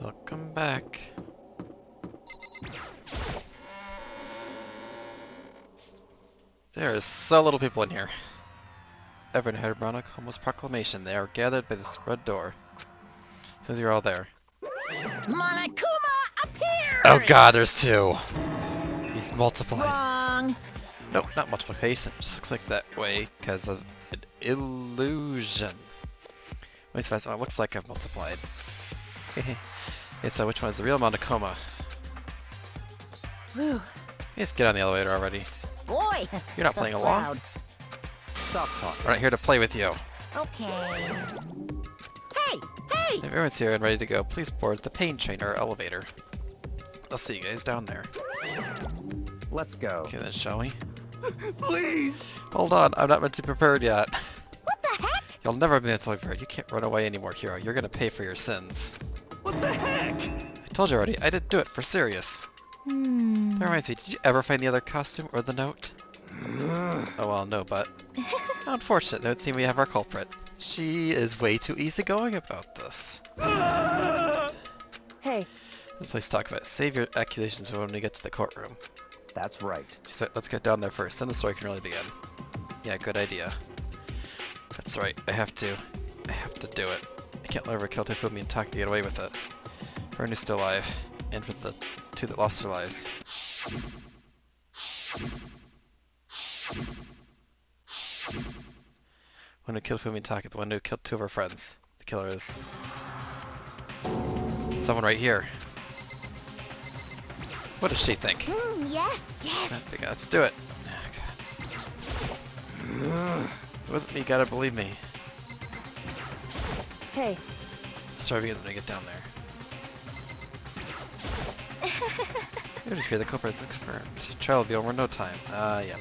Welcome back. There is so little people in here. Everyone heard Monokama's proclamation. They are gathered by this red door. Says you're all there. Monokuma appears! Oh god, there's two! He's multiplied. Wrong! Nope, not multiplication. It just looks like that way because of an illusion. Wait, so it looks like I've multiplied. Okay, so which one is the real Monokuma? Whew. Just get on the elevator already. Boy! You're not the playing along? crowd. Stop talking. We're not here to play with you. Okay. Hey! Hey! If everyone's here and ready to go, please board the pain train or elevator. I'll see you guys down there. Let's go. Okay then, shall we? Please! Hold on, I'm not mentally prepared yet. What the heck? You'll never be mentally prepared. You can't run away anymore, hero. You're gonna pay for your sins. What the heck? I told you already, I didn't do it, for serious. That reminds me, did you ever find the other costume or the note? Oh well, no, but... How unfortunate, it would seem we have our culprit. She is way too easygoing about this. Hey. Let's talk about it. Save your accusations for when we get to the courtroom. That's right. So let's get down there first, then the story can really begin. Yeah, good idea. That's right, I have to do it. I can't let her kill Hifumi and Taka to get away with it. For anyone who's still alive, and for the two that lost their lives. One who killed Hifumi and Taka, the one who killed two of our friends. The killer is... someone right here. What does she think? Yes, yes. Let's do it. Oh, it wasn't me, you gotta believe me. Hey. The story begins when I get down there. It would appear the culprit is confirmed. Trial will be over in no time. Yeah,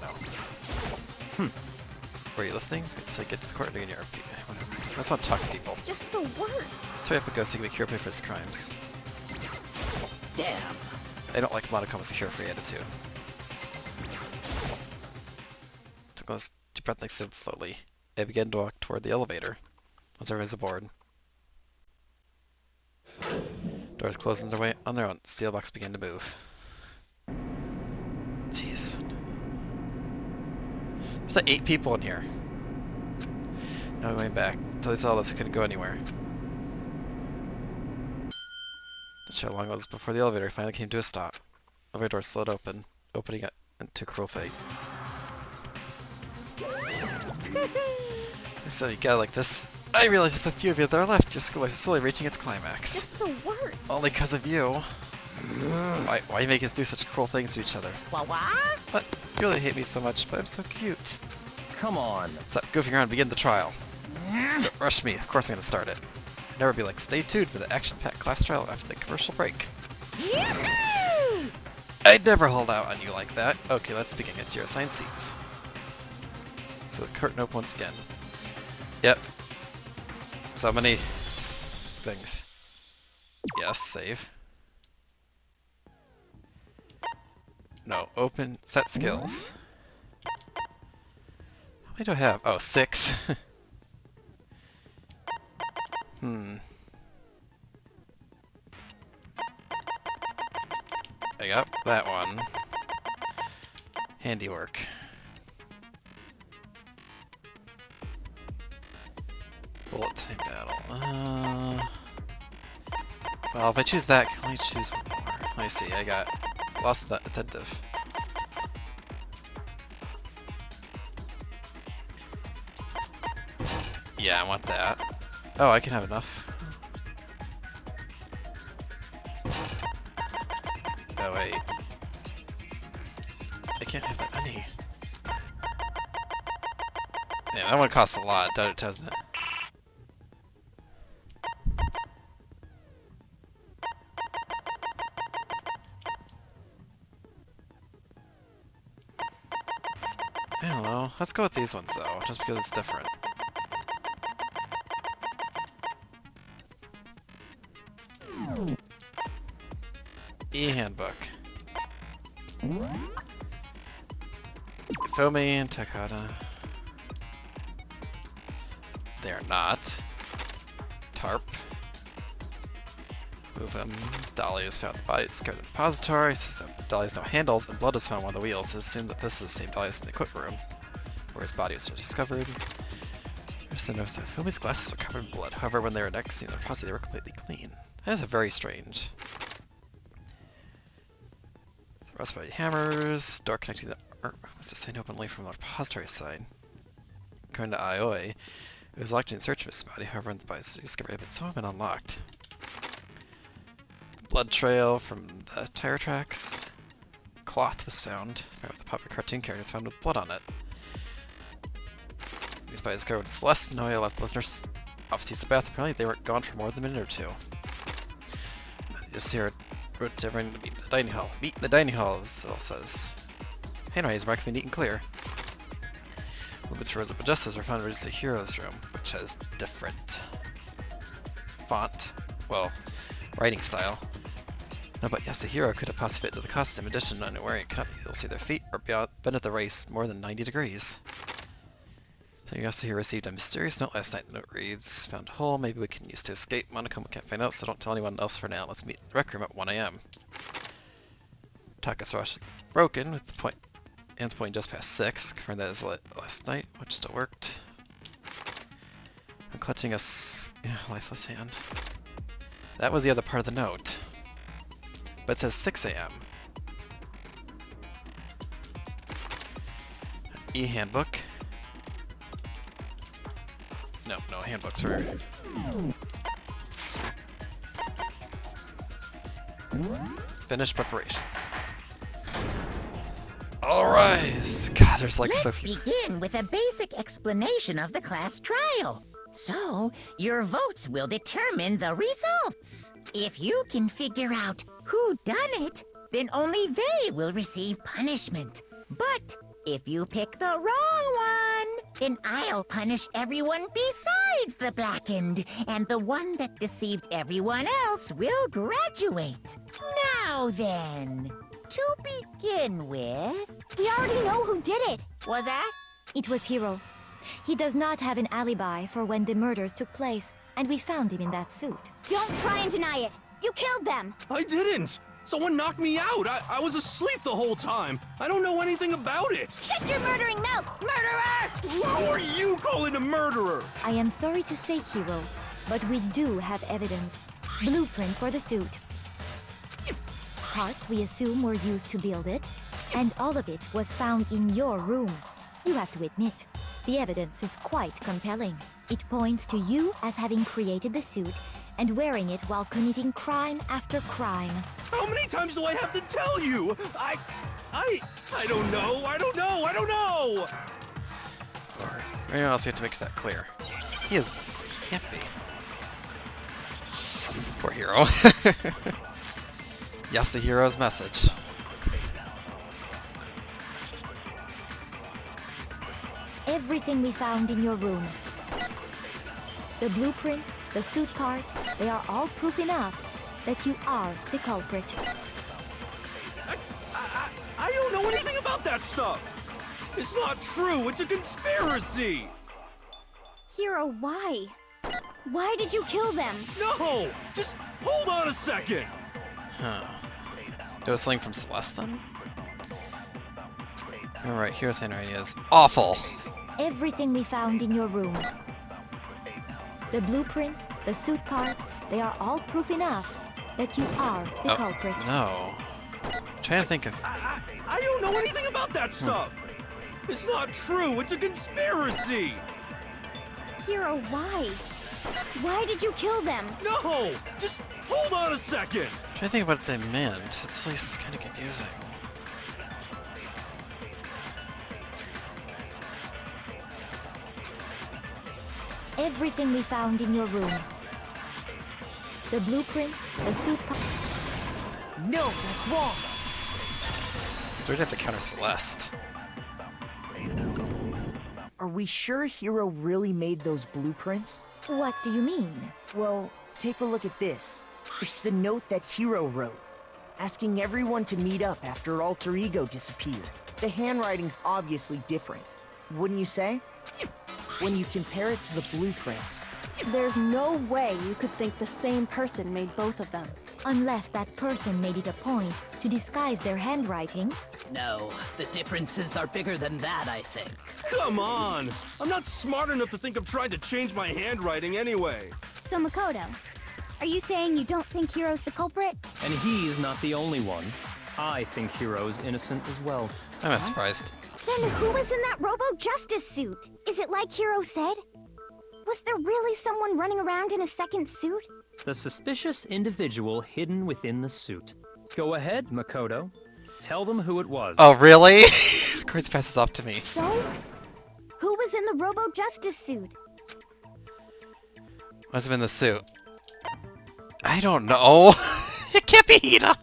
no. Were you listening? Until you get to the court and begin your RP. I just want to talk to people. Just the worst. Let's hurry up and go so you can make Hero pay for his crimes. Damn. I don't like Monokoma's hero-free attitude. Took a deep breath and exhaled slowly. I began to walk toward the elevator. Once everyone's aboard. Doors closed on their own. Steel box began to move. Jeez. There's like 8 people in here. Now we're going back. Until they saw us, we couldn't go anywhere. Not sure how long it was before the elevator finally came to a stop. Elevator door slid open, opening it into cruel fate. So you got like this. I realize just a few of you that are left. Your school is slowly reaching its climax. Just the worst. Only because of you. Why you make us do such cruel things to each other? What? What? You really hate me so much, but I'm so cute. Come on. Stop goofing around and begin the trial. Don't rush me. Of course I'm gonna start it. Never be like, stay tuned for the action-packed class trial after the commercial break. Yahoo! I'd never hold out on you like that. Okay, let's begin. Get to your assigned seats. So the curtain opens once again. Yep. So many things. Yes, save. No, open, set skills. How many do I have? Oh, 6. I got that one. Handiwork. Bullet time battle. Well, if I choose that, I can only choose one more. Let me see, I got lost that attentive. Yeah, I want that. Oh, I can have enough. Oh wait. I can't have that many. Yeah, that one costs a lot, doesn't it? I don't know. Let's go with these ones though, just because it's different. E-handbook. Hifumi and Takada. They are not. Tarp. Move him. Dolly has found the body discovered in the repository. So Dolly has no handles, and blood is found on one of the wheels. It's assumed that this is the same Dolly as in the equipment room, where his body was discovered. Anderson noticed that Hifumi's glasses were covered in blood. However, when they were next seen in the repository, they were completely clean. That is a very strange. The rust by hammers. Door connecting the... was the sign openly from the repository side? According to Aioi, it was locked in search of his body. However, when the body was discovered, it had somehow been unlocked. The blood trail from the tire tracks. Cloth was found. With the popular cartoon characters found with blood on it. These bodies discovered Celeste and Noya left the listeners' office to use the bathroom. Apparently, they weren't gone for more than a minute or two. You just hear it wrote to everyone to meet in the dining hall. Meet in the dining hall, as it all says. Handwriting is markedly neat and clear. Limits for Robo Justice are found in the Hero's room, which has different font, well, writing style. No, but yes, the hero could have possibly fit to the costume. In addition, when wearing it, you'll see their feet are bent at the waist more than 90 degrees. So Yasuhiro received a mysterious note last night. The note reads, found a hole, maybe we can use to escape. Monochrome can't find out, so don't tell anyone else for now. Let's meet in the rec room at 1 AM. Taka's rush is broken, with the hand's pointing just past 6. Confirmed that is lit last night, which still worked. I'm clutching a lifeless hand. That was the other part of the note. But it says 6 AM. E-handbook. No handbooks for... Finished preparations. Alright! God, there's like so Let's few... begin with a basic explanation of the class trial. So, your votes will determine the results. If you can figure out who done it, then only they will receive punishment. But if you pick the wrong one, then I'll punish everyone besides the blackened, and the one that deceived everyone else will graduate. Now then, to begin with... We already know who did it. Was that? It was Hiro. He does not have an alibi for when the murders took place, and we found him in that suit. Don't try and deny it. You killed them. I didn't! Someone knocked me out! I was asleep the whole time! I don't know anything about it! Shut your murdering mouth, murderer! Who are you calling a murderer? I am sorry to say, Hiro, but we do have evidence. Blueprints for the suit. Parts we assume were used to build it, and all of it was found in your room. You have to admit, the evidence is quite compelling. It points to you as having created the suit and wearing it while committing crime after crime. How many times do I have to tell you? I don't know! Or anyone else, you have to make that clear. He can't be. Poor hero. Yasuhiro's message. Everything we found in your room. The blueprints, the suit parts, they are all proof enough that you are the culprit. I don't know anything about that stuff! It's not true! It's a conspiracy! Hiro, why? Why did you kill them? No! Just hold on a second! Huh. It was something from Celeste then? Alright, Hero's handwriting is awful! Everything we found in your room. The blueprints, the suit parts, they are all proof enough that you are the culprit. No. I'm trying to think of... I don't know anything about that stuff! It's not true! It's a conspiracy! Hiro, why? Why did you kill them? No! Just hold on a second! I'm trying to think of what they meant. It's like kind of confusing. Everything we found in your room. The blueprints, the suit parts. No, that's wrong. So we'd have to counter Celeste. Are we sure Hiro really made those blueprints? What do you mean? Well, take a look at this. It's the note that Hiro wrote, asking everyone to meet up after Alter Ego disappeared. The handwriting's obviously different, wouldn't you say? When you compare it to the blueprints, There's no way you could think the same person made both of them. Unless that person made it a point to disguise their handwriting. No, the differences are bigger than that, I think. Come on! I'm not smart enough to think of trying to change my handwriting anyway. So Makoto, are you saying you don't think Hiro's the culprit? And he's not the only one. I think Hiro's innocent as well. I'm not surprised. Then who was in that Robo Justice suit? Is it like Hiro said? Was there really someone running around in a second suit? The suspicious individual hidden within the suit. Go ahead, Makoto. Tell them who it was. Oh, really? Chris passes off to me. So, who was in the Robo Justice suit? Must have been the suit. I don't know. It can't be Hina.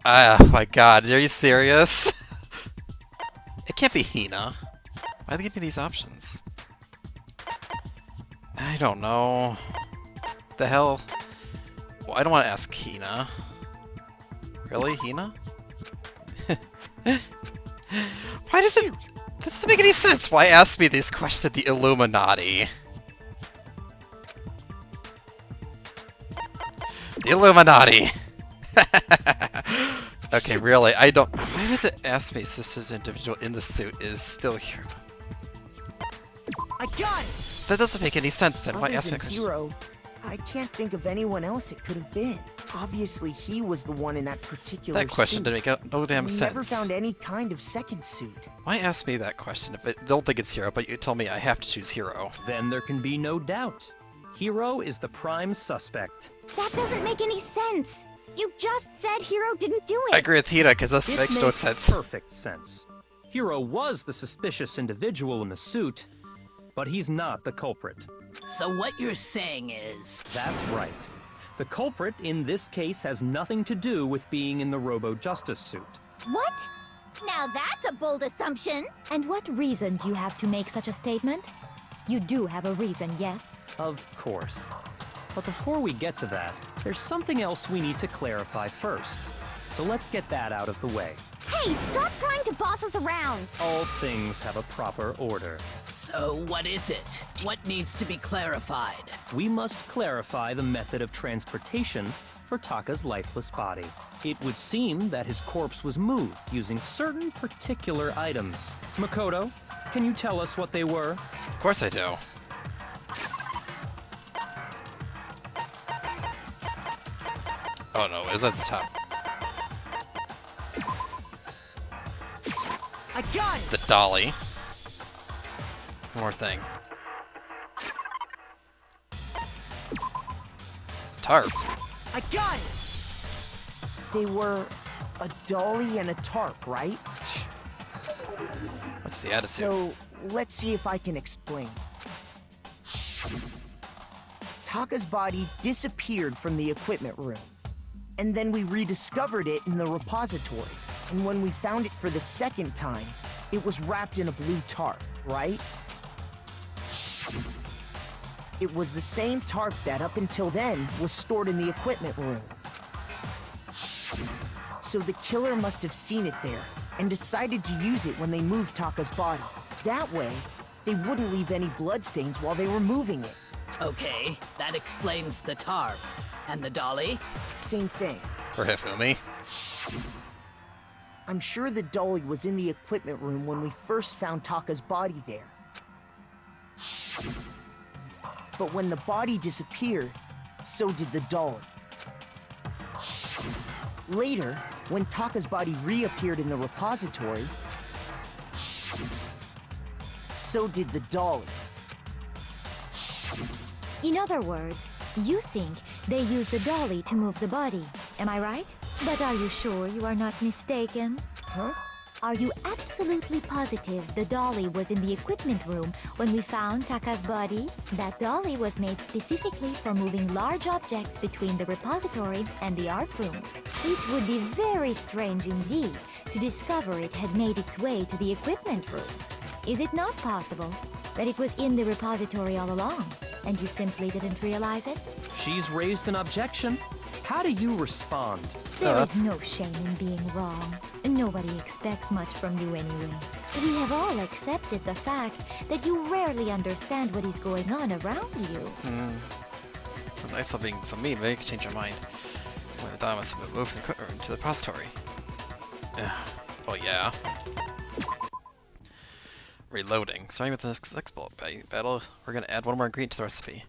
Oh my god, are you serious? It can't be Hina. Why they give me these options? I don't know. The hell? Well, I don't want to ask Hina. Really, Hina? Why does it? That doesn't make any sense. Why ask me these questions at the Illuminati? The Illuminati. Okay, really, I don't. Why would it ask me since this individual in the suit is still here? I got it! That doesn't make any sense then. Why Other ask me than a question? Hiro, I can't think of anyone else it could have been. Obviously, he was the one in that particular That question suit. didn't make no damn We sense. never found any kind of second suit. Why ask me that question if I don't think it's Hiro, but you tell me I have to choose Hiro? Then there can be no doubt. Hiro is the prime suspect. That doesn't make any sense. You just said Hiro didn't do it. I agree with Hina, because this It makes no sense. perfect sense. Hiro was the suspicious individual in the suit, but he's not the culprit. So what you're saying is... That's right. The culprit in this case has nothing to do with being in the Robo Justice suit. What? Now that's a bold assumption. And what reason do you have to make such a statement? You do have a reason, yes? Of course. But before we get to that, there's something else we need to clarify first. So let's get that out of the way. Hey, stop trying to boss us around. All things have a proper order. So what is it? What needs to be clarified? We must clarify the method of transportation for Taka's lifeless body. It would seem that his corpse was moved using certain particular items. Makoto, can you tell us what they were? Of course I do. Oh no, it's at the top. I got it! The dolly. One more thing. Tarp. I got it! They were a dolly and a tarp, right? What's the attitude? So, let's see if I can explain. Taka's body disappeared from the equipment room. And then we rediscovered it in the repository. And when we found it for the second time, it was wrapped in a blue tarp, right? It was the same tarp that up until then was stored in the equipment room. So the killer must have seen it there and decided to use it when they moved Taka's body. That way, they wouldn't leave any bloodstains while they were moving it. Okay, that explains the tarp. And the dolly? Same thing. For Hifumi. I'm sure the dolly was in the equipment room when we first found Taka's body there. But when the body disappeared, so did the dolly. Later, when Taka's body reappeared in the repository, so did the dolly. In other words, you think they used the dolly to move the body. Am I right? But are you sure you are not mistaken? Huh? Are you absolutely positive the dolly was in the equipment room when we found Taka's body? That dolly was made specifically for moving large objects between the repository and the art room. It would be very strange indeed to discover it had made its way to the equipment room. Is it not possible that it was in the repository all along, and you simply didn't realize it? She's raised an objection. How do you respond? There that's- is no shame in being wrong. Nobody expects much from you anyway. We have all accepted the fact that you rarely understand what is going on around you. Well, nice of being so mean, maybe you can change your mind. When the dolly must have been moved from the equipment room to the repository. Oh yeah. Reloading. Starting with the next bullet battle, we're gonna add one more ingredient to the recipe.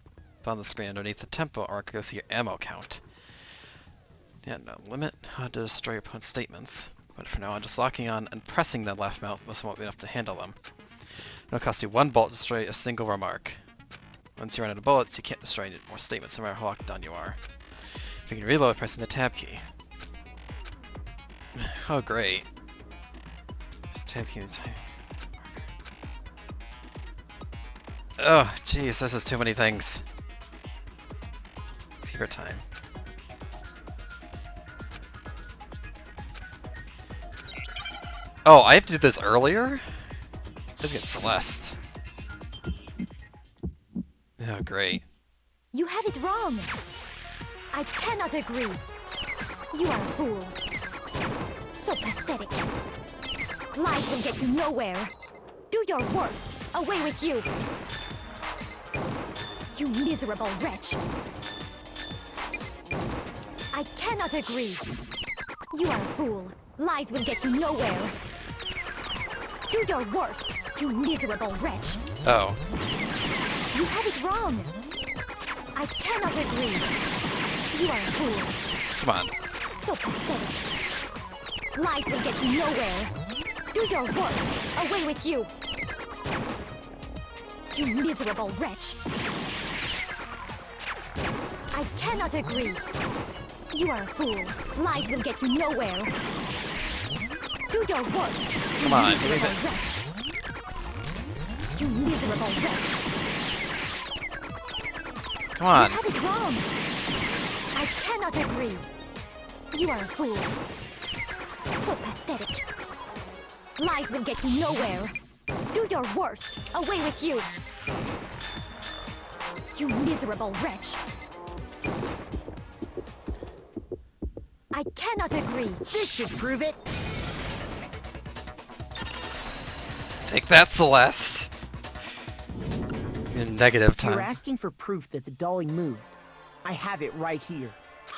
On the screen underneath the tempo arc, you'll see your ammo count. Yeah, no limit how to destroy your opponent's statements. But for now on, just locking on and pressing the left mouse won't be enough to handle them. It'll cost you 1 bullet to destroy a single remark. Once you run out of bullets, you can't destroy any more statements no matter how locked down you are. You can reload pressing the tab key. Oh great. Just tab key the time. Oh jeez, this is too many things. Take your time. Oh, I have to do this earlier? Let's get Celeste. Oh, great. You have it wrong. I cannot agree. You are a fool. So pathetic. Lies will get you nowhere. Do your worst. Away with you. You miserable wretch. I cannot agree. You are a fool. Lies will get you nowhere. Do your worst, you miserable wretch. Oh. You have it wrong. I cannot agree. You are a fool. Come on. So pathetic. Lies will get you nowhere. Do your worst. Away with you. You miserable wretch. I cannot agree. You are a fool. Lies will get you nowhere. Do your worst. Come on, miserable leave it. wretch. You miserable wretch. Come on. You have it wrong. I cannot agree. You are a fool. So pathetic. Lies will get you nowhere. Do your worst. Away with you. You miserable wretch. I cannot agree. This should prove it. Take that, Celeste. In negative You're time. asking for proof that the dolly moved. I have it right here.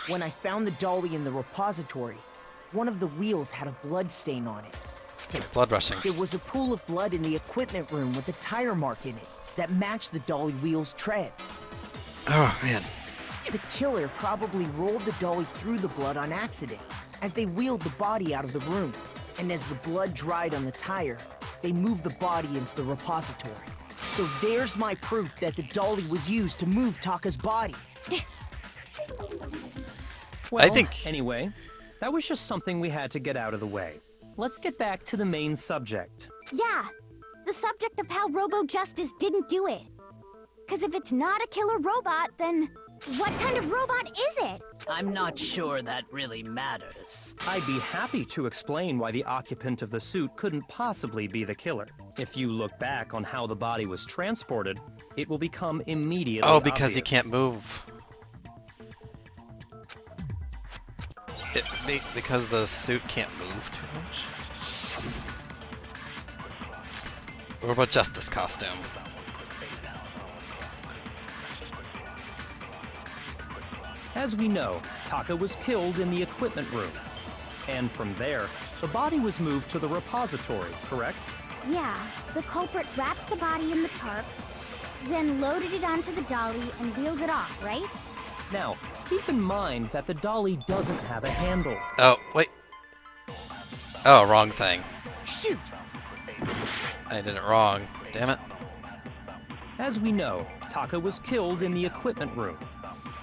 When I found the dolly in the repository, one of the wheels had a blood stain on it. Blood rushing. There was a pool of blood in the equipment room with a tire mark in it that matched the dolly wheel's tread. Oh, man. The killer probably rolled the dolly through the blood on accident as they wheeled the body out of the room. And as the blood dried on the tire, they moved the body into the repository. So there's my proof that the dolly was used to move Taka's body. Well, think- anyway, that was just something we had to get out of the way. Let's get back to the main subject. Yeah, the subject of how Robo Justice didn't do it. Because if it's not a killer robot, then what kind of robot is it? I'm not sure that really matters. I'd be happy to explain why the occupant of the suit couldn't possibly be the killer. If you look back on how the body was transported, it will become immediately Oh, because you obvious. can't move. Because the suit can't move too much. What about Justice costume? As we know, Taka was killed in the equipment room. And from there, the body was moved to the repository, correct? Yeah, the culprit wrapped the body in the tarp, then loaded it onto the dolly and wheeled it off, right? Now, keep in mind that the dolly doesn't have a handle. Oh, wait. Oh, wrong thing. Shoot! I did it wrong. Damn it. As we know, Taka was killed in the equipment room.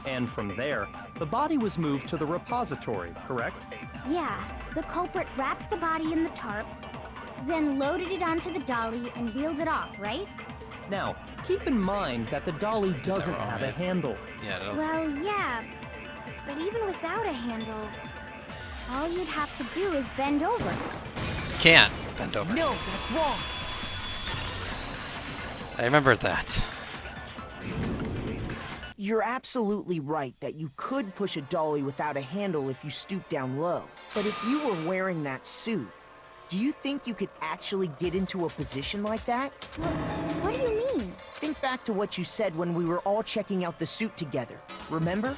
And from there, the body was moved to the repository, correct? Yeah, the culprit wrapped the body in the tarp, then loaded it onto the dolly and wheeled it off, right? Now, keep in mind that the dolly doesn't wrong, have a right? handle. Yeah, that was... Well, yeah, but even without a handle, all you'd have to do is bend over. Can't bend over. No, that's wrong. I remembered that. You're absolutely right that you could push a dolly without a handle if you stoop down low. But if you were wearing that suit, do you think you could actually get into a position like that? What do you mean? Think back to what you said when we were all checking out the suit together. Remember?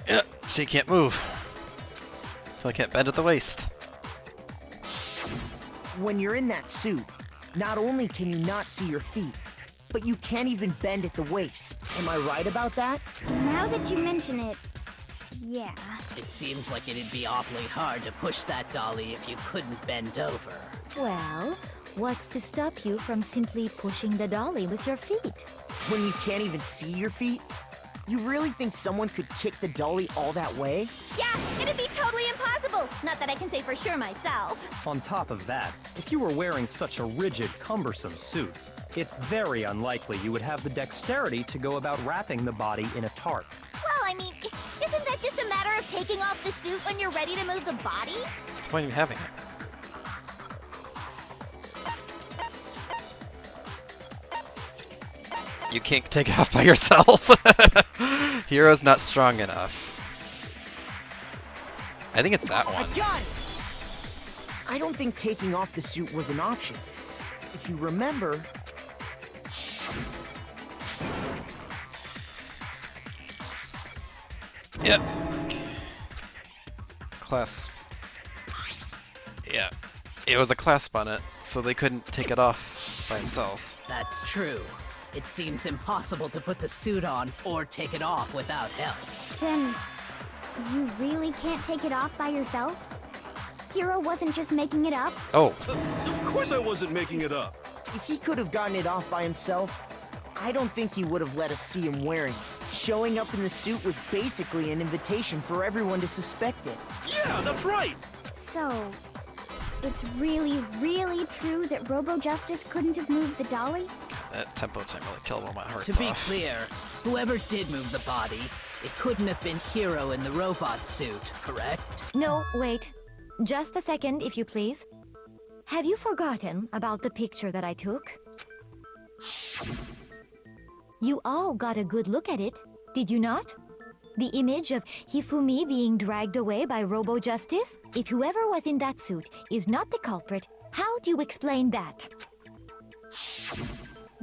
Yeah, so you can't move. So I can't bend at the waist. When you're in that suit, not only can you not see your feet, but you can't even bend at the waist. Am I right about that? Now that you mention it, yeah. It seems like it'd be awfully hard to push that dolly if you couldn't bend over. Well, what's to stop you from simply pushing the dolly with your feet? When you can't even see your feet? You really think someone could kick the dolly all that way? Yeah, it'd be totally impossible. Not that I can say for sure myself. On top of that, if you were wearing such a rigid, cumbersome suit, it's very unlikely you would have the dexterity to go about wrapping the body in a tarp. Well, I mean, isn't that just a matter of taking off the suit when you're ready to move the body? What's the point of having it? You can't take it off by yourself. Hero's not strong enough. I think it's that one. John! I don't think taking off the suit was an option. If you remember... Yep. Clasp. Yeah. It was a clasp on it, so they couldn't take it off by themselves. That's true. It seems impossible to put the suit on or take it off without help. Then, you really can't take it off by yourself? Hiro wasn't just making it up? Oh. Of course I wasn't making it up. If he could have gotten it off by himself, I don't think he would have let us see him wearing it. Showing up in the suit was basically an invitation for everyone to suspect it. Yeah, that's right. So, it's really, really true that Robo Justice couldn't have moved the dolly? That tempo time really killed all my hearts To be off. clear, whoever did move the body, it couldn't have been Hiro in the robot suit, correct? No, wait. Just a second, if you please. Have you forgotten about the picture that I took? You all got a good look at it, did you not? The image of Hifumi being dragged away by Robo Justice? If whoever was in that suit is not the culprit, how do you explain that?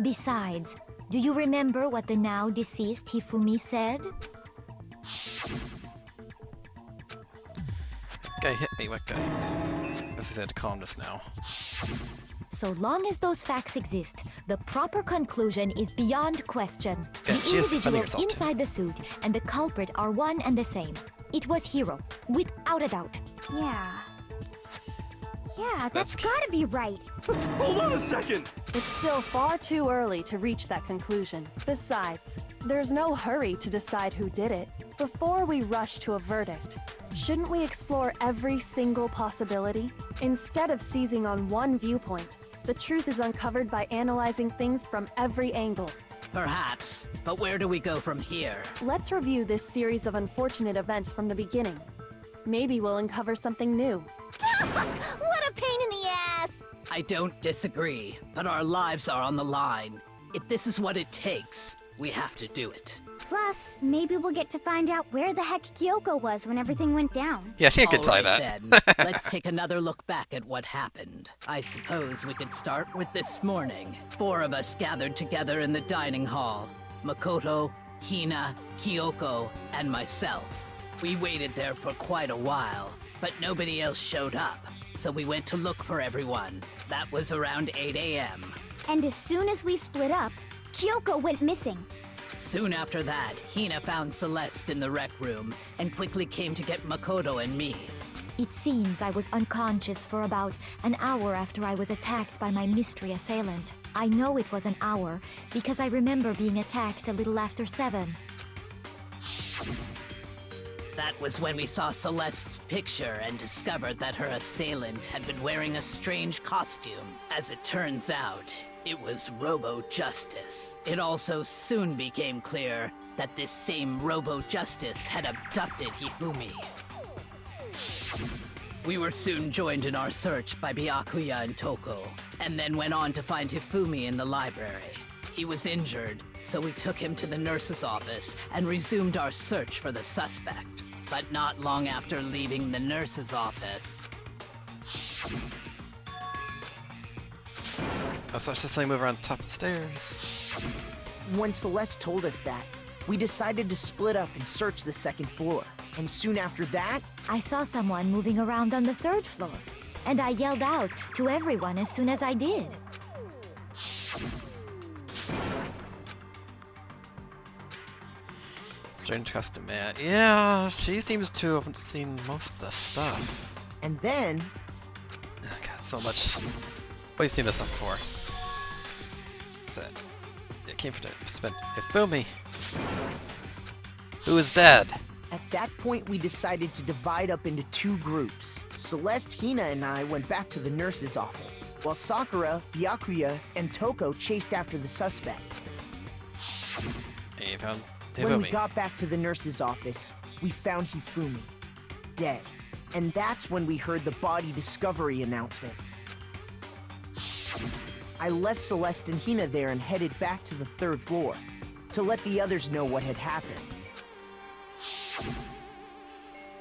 Besides, do you remember what the now deceased Hifumi said? Guy hit me, what guy? I guess he had to calm us now. So long as those facts exist, the proper conclusion is beyond question. Yeah, The she is defending individual herself, too. inside the suit and the culprit are one and the same. It was Hiro, without a doubt. Yeah. Yeah, That's- that's gotta be right. Hold on a second. It's still far too early to reach that conclusion. Besides, there's no hurry to decide who did it. Before we rush to a verdict, shouldn't we explore every single possibility? Instead of seizing on one viewpoint, the truth is uncovered by analyzing things from every angle. Perhaps, but where do we go from here? Let's review this series of unfortunate events from the beginning. Maybe we'll uncover something new. What a pain in the ass! I don't disagree, but our lives are on the line. If this is what it takes, we have to do it. Plus, maybe we'll get to find out where the heck Kyoko was when everything went down. Yeah, she could tell you Alright that. then, let's take another look back at what happened. I suppose we could start with this morning. 4 of us gathered together in the dining hall. Makoto, Hina, Kyoko, and myself. We waited there for quite a while, but nobody else showed up. So we went to look for everyone. That was around 8 a.m. And as soon as we split up, Kyoko went missing. Soon after that, Hina found Celeste in the rec room and quickly came to get Makoto and me. It seems I was unconscious for about an hour after I was attacked by my mystery assailant. I know it was an hour because I remember being attacked a little after 7. That was when we saw Celeste's picture and discovered that her assailant had been wearing a strange costume. As it turns out, it was Robo Justice. It also soon became clear that this same Robo Justice had abducted Hifumi. We were soon joined in our search by Byakuya and Toko, and then went on to find Hifumi in the library. He was injured, so we took him to the nurse's office and resumed our search for the suspect. But not long after leaving the nurse's office... I saw something move around the top of the stairs. When Celeste told us that, we decided to split up and search the second floor. And soon after that, I saw someone moving around on the 3rd floor, and I yelled out to everyone as soon as I did. Strange custom man. Yeah, she seems to have seen most of the stuff. and then... Oh god, so much. We've seen this stuff before. So, it came from the spin. Hifumi! Who is dead? At that point, we decided to divide up into 2 groups. Celeste, Hina, and I went back to the nurse's office, while Sakura, Byakuya, and Toko chased after the suspect. And you found When we Hifumi. got back to the nurse's office, we found Hifumi, dead. And that's when we heard the body discovery announcement. I left Celeste and Hina there and headed back to the 3rd floor, to let the others know what had happened.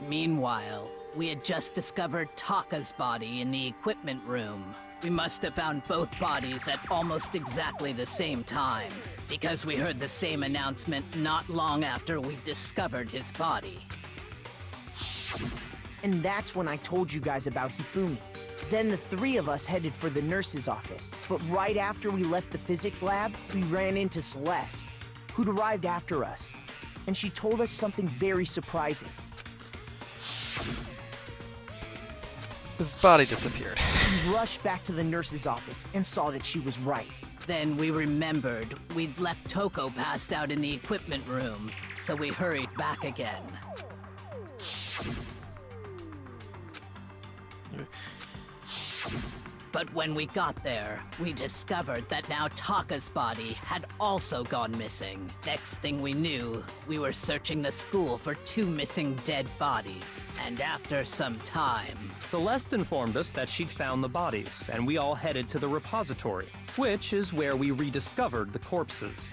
Meanwhile, we had just discovered Taka's body in the equipment room. We must have found both bodies at almost exactly the same time, because we heard the same announcement not long after we discovered his body. And that's when I told you guys about Hifumi. Then the 3 of us headed for the nurse's office. But right after we left the physics lab, we ran into Celeste, who'd arrived after us. And she told us something very surprising. His body disappeared. We rushed back to the nurse's office and saw that she was right. Then we remembered we'd left Toko passed out in the equipment room, so we hurried back again. But when we got there, we discovered that now Taka's body had also gone missing. Next thing we knew, we were searching the school for 2 missing dead bodies. And after some time... Celeste informed us that she'd found the bodies, and we all headed to the repository, which is where we rediscovered the corpses.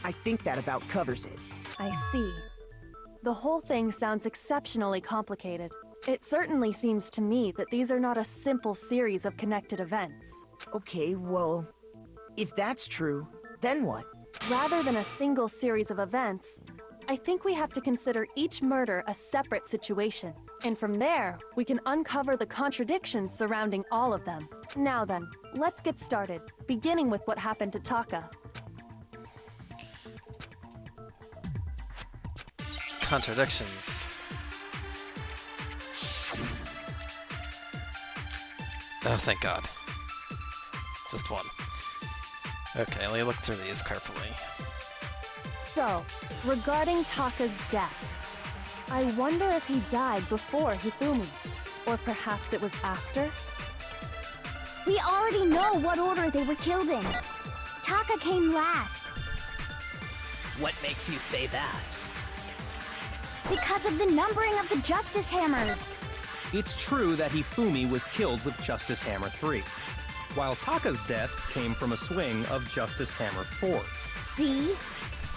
I think that about covers it. I see. The whole thing sounds exceptionally complicated. It certainly seems to me that these are not a simple series of connected events. Okay, well, if that's true, then what? Rather than a single series of events, I think we have to consider each murder a separate situation. And from there, we can uncover the contradictions surrounding all of them. Now then, let's get started, beginning with what happened to Taka. Contradictions. Oh, thank God. Just one. Okay, let me look through these carefully. So, regarding Taka's death, I wonder if he died before Hifumi, or perhaps it was after? We already know what order they were killed in. Taka came last. What makes you say that? Because of the numbering of the Justice Hammers. It's true that Hifumi was killed with Justice Hammer 3, while Taka's death came from a swing of Justice Hammer 4. See?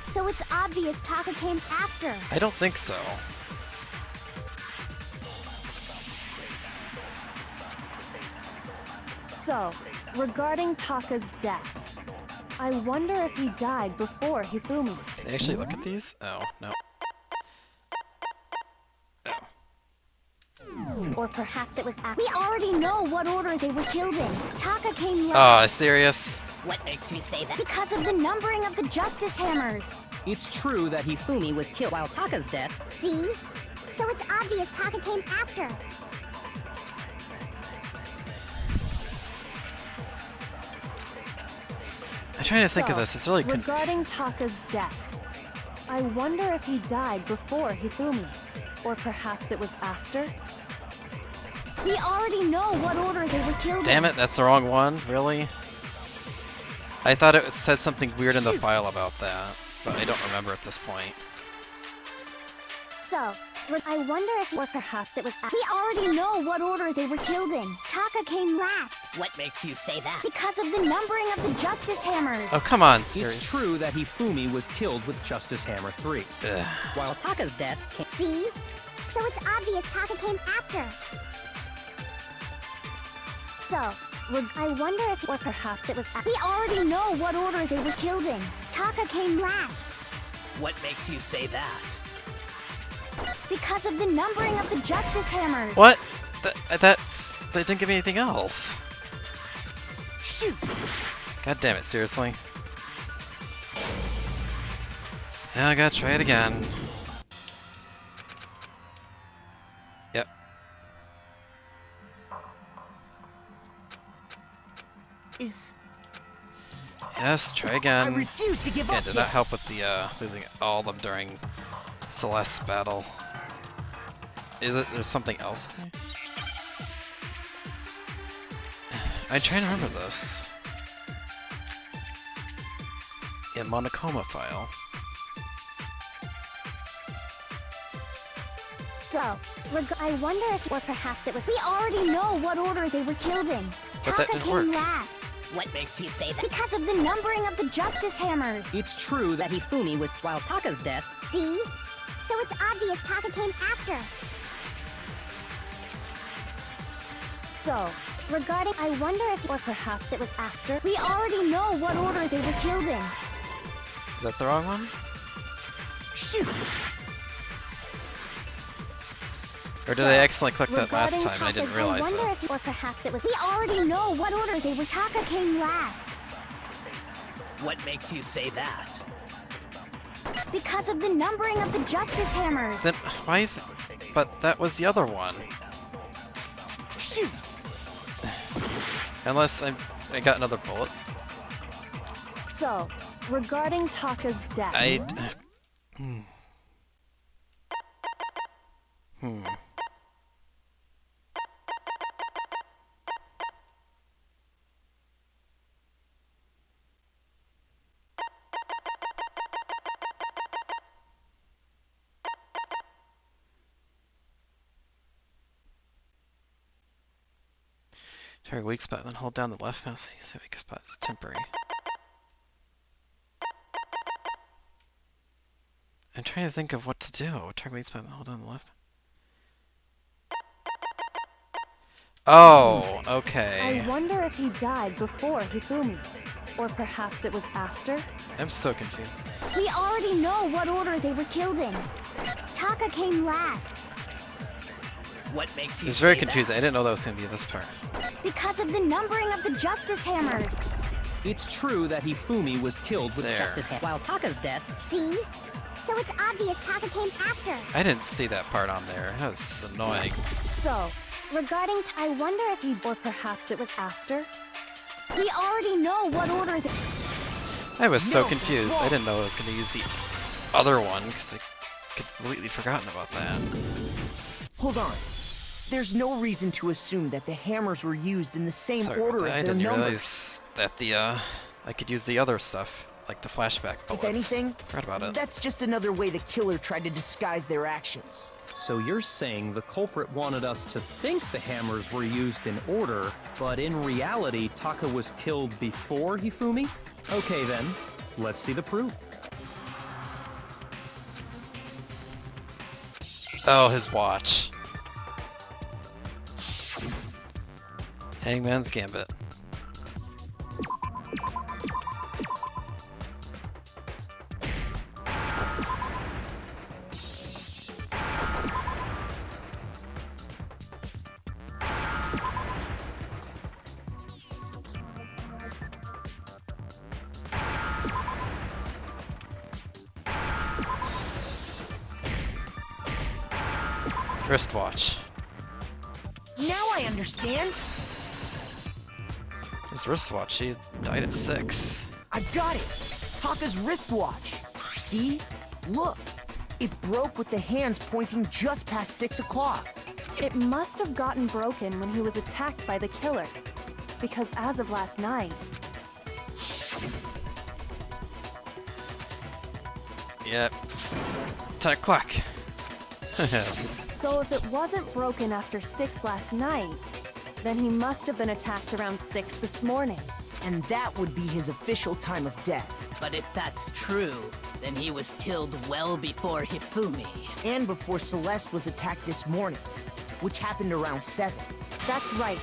So it's obvious Taka came after. I don't think so. So, regarding Taka's death, I wonder if he died before Hifumi. Can I actually look at these? Oh, no. Or perhaps it was after. We already know what order they were killed in. Taka came last. Oh, serious? What makes you say that? Because of the numbering of the Justice Hammers. It's true that Hifumi was killed while Taka's death. See? So it's obvious Taka came after. I'm trying to think of this. It's really regarding Taka's death, I wonder if he died before Hifumi, or perhaps it was after? We already know what order they were killed Damn in. it, that's the wrong one? Really? I thought it said something weird in the file about that, but I don't remember at this point. So, I wonder if, or perhaps it was. We already know what order they were killed in. Taka came last. What makes you say that? Because of the numbering of the Justice Hammers. Oh, come on, serious. It's true that Hifumi was killed with Justice Hammer 3. Ugh. While Taka's death came... See? So it's obvious Taka came after. So, I wonder if, or perhaps it was. We already know what order they were killed in. Taka came last. What makes you say that? Because of the numbering of the Justice Hammers. What? They didn't give me anything else. Shoot! God damn it, seriously. Now I gotta try it again. Yep. Yes, try again. I refuse to give Yeah, up. did not help with the losing all of them during Celeste's battle. Is it? There's something else? I'm trying to remember this. Yeah, Monokoma file. So, I wonder if, or perhaps it was. We already know what order they were killed in. But that Taka didn't came work. last. What makes you say that? Because of the numbering of the Justice Hammers. It's true that Hifumi was... While Taka's death... See? So it's obvious Taka came after. So, regarding, I wonder if, or perhaps it was after. We already know what order they were killed in. Is that the wrong one? Shoot! Or did I accidentally click that last regarding time and I didn't Taka's, realize I wonder it? if, or perhaps it was. We already know what order they were. Taka came last. What makes you say that? Because of the numbering of the Justice Hammers. Then why is it? But that was the other one. Shoot! Unless I got another bullets. So, regarding Taka's death. Hmm. Target weak spot, then hold down the left mouse. Use the weak spot. It's temporary. I'm trying to think of what to do. Target weak spot, then hold down the left. Oh, okay. I wonder if he died before Hifumi. Or perhaps it was after? I'm so confused. We already know what order they were killed in. Taka came last. What makes you It's very say confusing. I that? didn't know that was going to be this part. Because of the numbering of the Justice Hammers. It's true that Hifumi was killed with There. Justice Hammer. While Taka's death... See? So it's obvious Taka came after. I didn't see that part on there. That was annoying. So, Regarding I wonder if he, or perhaps it was after? we already know what order they... I was so No, confused. it's I didn't know I was going to use the other one because I completely forgotten about that. Hold on. There's no reason to assume that the hammers were used in the same Sorry order about that. as I their didn't numbers. realize that the I could use the other stuff, like the flashback bullets. If anything, Forgot about it. that's just another way the killer tried to disguise their actions. So you're saying the culprit wanted us to think the hammers were used in order, but in reality, Taka was killed before Hifumi? Okay then, let's see the proof. Oh, his watch. Hangman's Gambit. Wristwatch. Now I understand. His wristwatch, he died at 6. I got it. Taka's wristwatch. See? Look. It broke with the hands pointing just past 6 o'clock. It must have gotten broken when he was attacked by the killer. Because as of last night, Yep. 10 o'clock. So if it wasn't broken after 6 last night, then he must have been attacked around 6 this morning. And that would be his official time of death. But if that's true, then he was killed well before Hifumi. And before Celeste was attacked this morning, which happened around 7. That's right.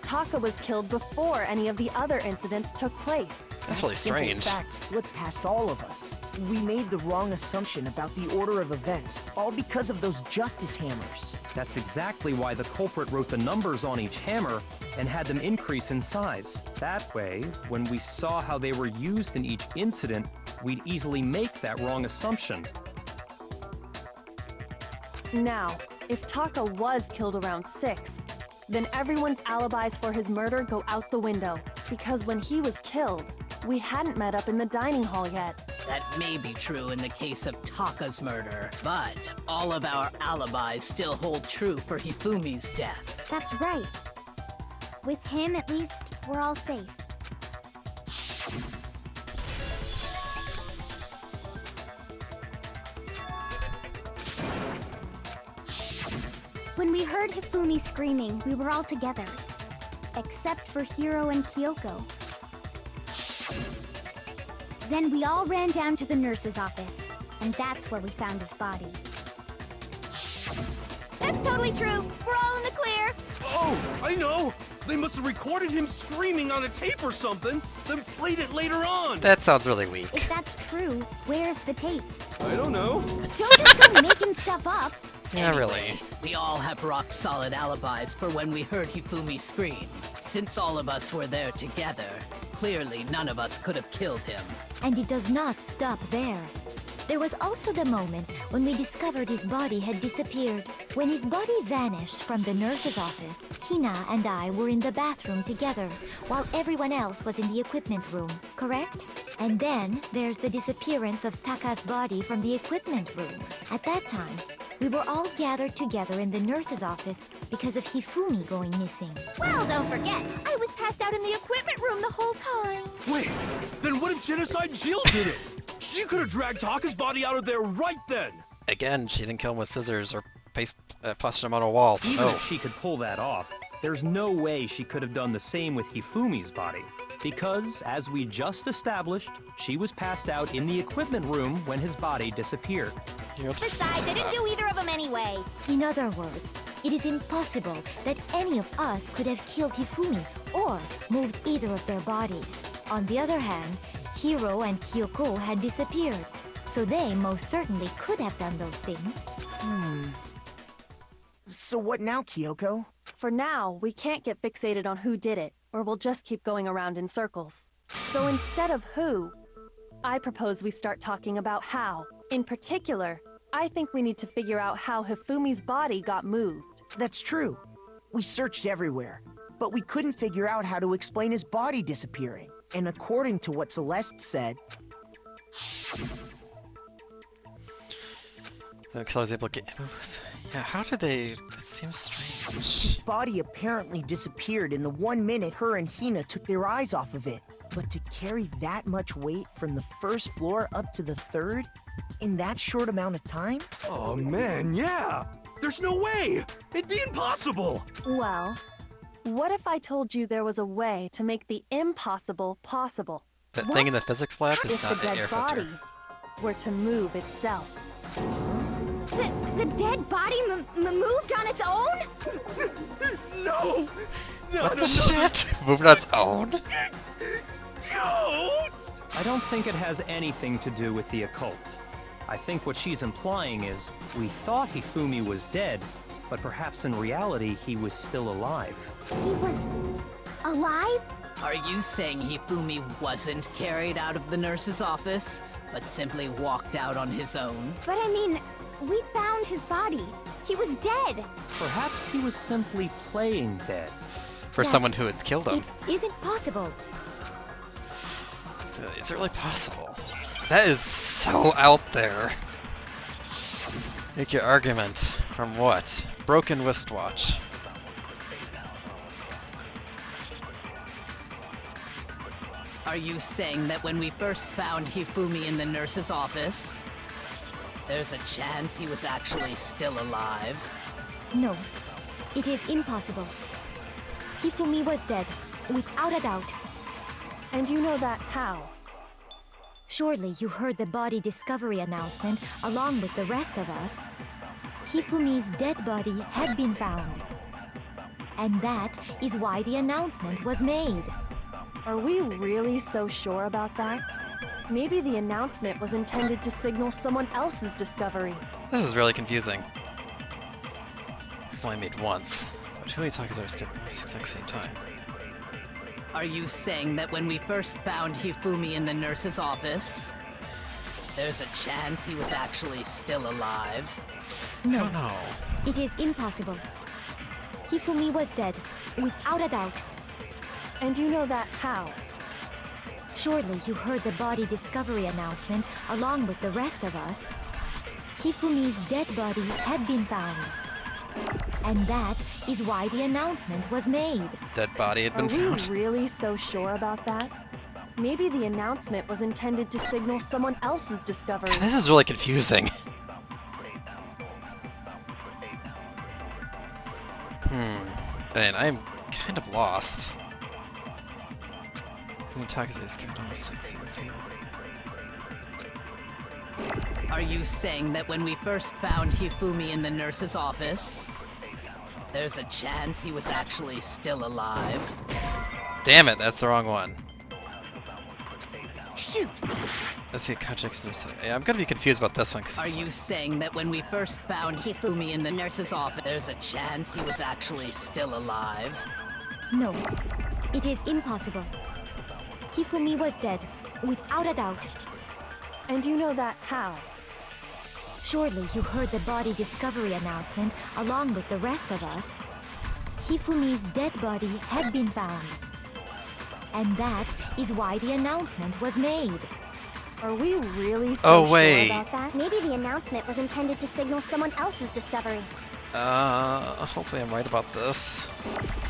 Taka was killed before any of the other incidents took place. That's really simple strange. fact slipped past all of us. We made the wrong assumption about the order of events, all because of those justice hammers. That's exactly why the culprit wrote the numbers on each hammer and had them increase in size. That way, when we saw how they were used in each incident, we'd easily make that wrong assumption. Now, if Taka was killed around 6, then everyone's alibis for his murder go out the window. Because when he was killed, we hadn't met up in the dining hall yet. That may be true in the case of Taka's murder, but all of our alibis still hold true for Hifumi's death. That's right. With him, at least, we're all safe. When we heard Hifumi screaming, we were all together. Except for Hiro and Kyoko. Then we all ran down to the nurse's office, and that's where we found his body. That's totally true! We're all in the clear! Oh, I know! They must have recorded him screaming on a tape or something, then played it later on! That sounds really weak. If that's true, where's the tape? I don't know. Don't just go making stuff up! Yeah, Anyway, really. We all have rock-solid alibis for when we heard Hifumi scream. Since all of us were there together, clearly none of us could have killed him. And it does not stop there. There was also the moment when we discovered his body had disappeared. When his body vanished from the nurse's office, Hina and I were in the bathroom together, while everyone else was in the equipment room, correct? And then there's the disappearance of Taka's body from the equipment room. At that time, we were all gathered together in the nurse's office because of Hifumi going missing. Well, don't forget, I was passed out in the equipment room the whole time. Wait, then what if Genocide Jill did it? She could have dragged Taka's body out of there right then! Again, she didn't kill him with scissors or pushed him on a wall, so Even no. if she could pull that off, there's no way she could have done the same with Hifumi's body. Because, as we just established, she was passed out in the equipment room when his body disappeared. Besides, I didn't do either of them anyway. In other words, it is impossible that any of us could have killed Hifumi or moved either of their bodies. On the other hand, Hiro and Kyoko had disappeared, so they most certainly could have done those things. So what now, Kyoko? For now, we can't get fixated on who did it, or we'll just keep going around in circles. So instead of who, I propose we start talking about how. In particular, I think we need to figure out how Hifumi's body got moved. That's true. We searched everywhere, but we couldn't figure out how to explain his body disappearing. And according to what Celeste said, The killer's able to get... Yeah, how did they... It seems strange. his body apparently disappeared in the 1 minute her and Hina took their eyes off of it. But to carry that much weight from the first floor up to the 3rd in that short amount of time? Oh man, yeah! There's no way! It'd be impossible! Well, what if I told you there was a way to make the impossible possible? That thing in the physics lab is If the not an air dead filter. body were to move itself? The dead body moved on its own? No! Not What the another shit? Moving on its own? ghost! I don't think it has anything to do with the occult. I think what she's implying is we thought Hifumi was dead, but perhaps in reality he was still alive. He was alive? Are you saying Hifumi wasn't carried out of the nurse's office, but simply walked out on his own? But I mean, we found his body. He was dead. Perhaps he was simply playing dead. For someone who had killed him. It isn't possible. Is it really possible? That is so out there. Make your argument. From what? Broken wristwatch. Are you saying that when we first found Hifumi in the nurse's office, There's a chance he was actually still alive. No, it is impossible. Hifumi was dead, without a doubt. And you know that how? Surely you heard the body discovery announcement along with the rest of us. Hifumi's dead body had been found. And that is why the announcement was made. Are we really so sure about that? Maybe the announcement was intended to signal someone else's discovery. This is really confusing. It's only made once, but too many talkers are skipped at the exact same time. Are you saying that when we first found Hifumi in the nurse's office, there's a chance he was actually still alive? I don't know. It is impossible. Hifumi was dead, without a doubt. And you know that how? Surely you heard the body discovery announcement along with the rest of us. Hifumi's dead body had been found. And that is why the announcement was made. Dead body had been found. Are we really so sure about that? Maybe the announcement was intended to signal someone else's discovery. This is really confusing. Man, I'm kind of lost. Kiyotaka is skipped almost 16. Are you saying that when we first found Hifumi in the nurse's office, there's a chance he was actually still alive? Damn it, that's the wrong one. Shoot! Let's see, context. Yeah, I'm gonna be confused about this one. Are you saying that when we first found Hifumi in the nurse's office, there's a chance he was actually still alive? No, it is impossible. Hifumi was dead, without a doubt. And you know that how? Surely you heard the body discovery announcement along with the rest of us. Hifumi's dead body had been found. And that is why the announcement was made. Are we really so sure about that? Maybe the announcement was intended to signal someone else's discovery. Hopefully I'm right about this.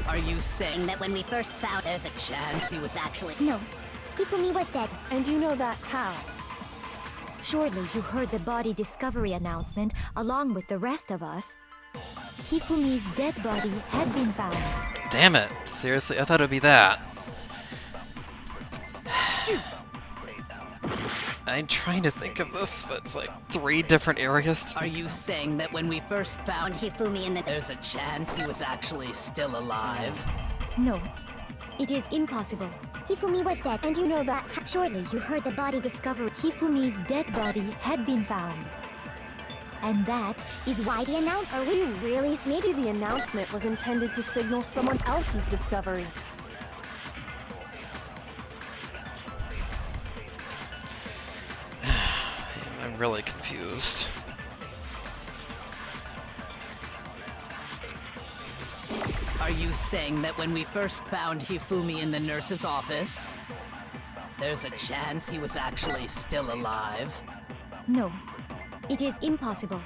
Are you saying that when we first found there's a chance he was actually... No, Hifumi was dead. And you know that how? Surely you heard the body discovery announcement along with the rest of us. Hifumi's dead body had been found. Damn it! Seriously, I thought it would be that. Shoot! I'm trying to think of this, but it's like 3 different areas. Are you saying that when we first found Hifumi in the... there's a chance he was actually still alive? No, it is impossible. Hifumi was dead. And you know that... Surely you heard the body discovery. Hifumi's dead body had been found. And that is why the announcement... Are we really... Maybe the announcement was intended to signal someone else's discovery. I'm really confused. Are you saying that when we first found Hifumi in the nurse's office, there's a chance he was actually still alive? No, it is impossible.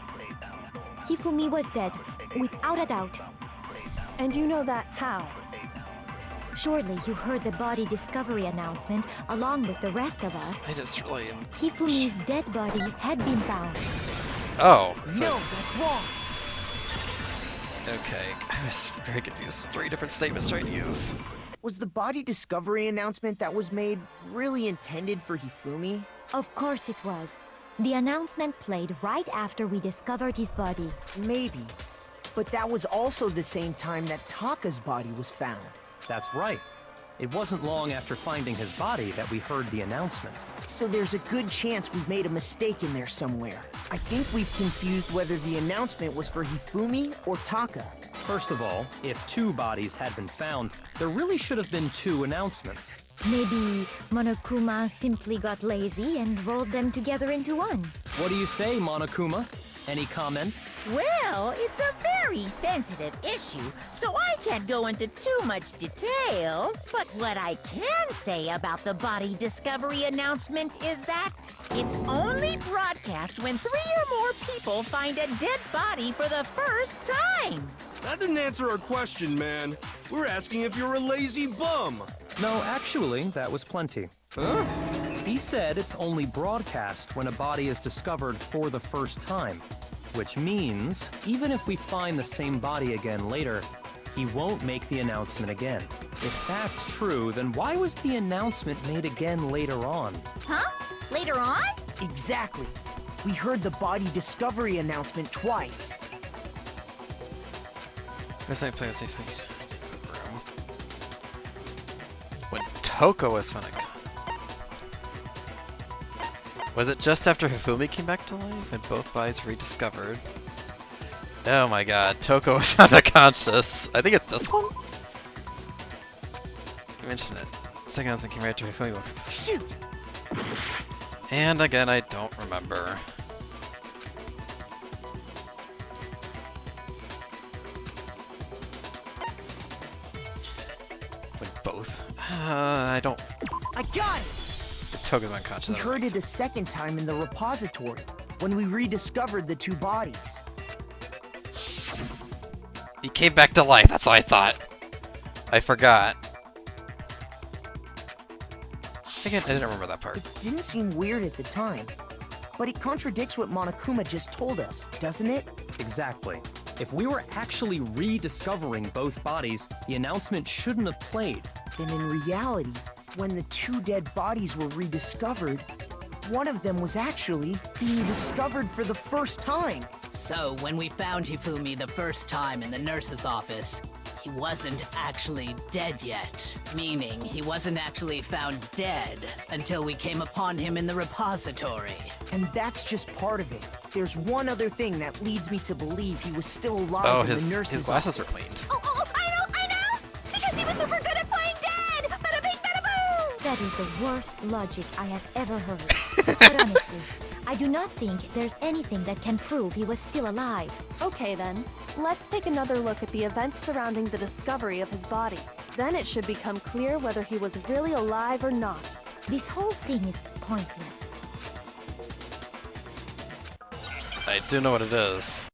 Hifumi was dead, without a doubt. And you know that how? Surely you heard the body discovery announcement along with the rest of us. I just really am... Hifumi's dead body had been found. Oh, so... No, that's wrong. Okay, I was very confused. 3 different statements trying to use. Was the body discovery announcement that was made really intended for Hifumi? Of course it was. The announcement played right after we discovered his body. Maybe. But that was also the same time that Taka's body was found. That's right. It wasn't long after finding his body that we heard the announcement. So there's a good chance we've made a mistake in there somewhere. I think we've confused whether the announcement was for Hifumi or Taka. First of all, if 2 bodies had been found, there really should have been 2 announcements. Maybe Monokuma simply got lazy and rolled them together into one. What do you say, Monokuma? Any comment? Well, it's a very sensitive issue, so I can't go into too much detail. But what I can say about the body discovery announcement is that it's only broadcast when 3 or more people find a dead body for the first time. That didn't answer our question, man. We're asking if you're a lazy bum. No, actually, that was plenty. Huh? He said it's only broadcast when a body is discovered for the first time, which means even if we find the same body again later, he won't make the announcement again. If that's true, then why was the announcement made again later on? Huh? Later on? Exactly. We heard the body discovery announcement twice. Where's my place? Room. When Toko was found. Was it just after Hifumi came back to life and both bodies rediscovered? Oh my god, Toko was not unconscious. I think it's this one? You mentioned it. Second house came right after Hifumi. Shoot! And again, I don't remember. When both? I don't... I got it! Toko's unconscious. We heard it a second time in the repository, when we rediscovered the two bodies. He came back to life, that's what I thought. I forgot. Again, I didn't remember that part. It didn't seem weird at the time, but it contradicts what Monokuma just told us, doesn't it? Exactly. If we were actually rediscovering both bodies, the announcement shouldn't have played. Then in reality, when the two dead bodies were rediscovered, one of them was actually being discovered for the first time. So, when we found Hifumi the first time in the nurse's office, he wasn't actually dead yet. Meaning, he wasn't actually found dead until we came upon him in the repository. And that's just part of it. There's one other thing that leads me to believe he was still alive Oh, in the his nurse's glasses office. were cleaned. Oh, I know! Because he was super good at playing dead! Bada bing, bada boom! That is the worst logic I have ever heard. But honestly, I do not think there's anything that can prove he was still alive. Okay then, let's take another look at the events surrounding the discovery of his body. Then it should become clear whether he was really alive or not. This whole thing is pointless. I do know what it is.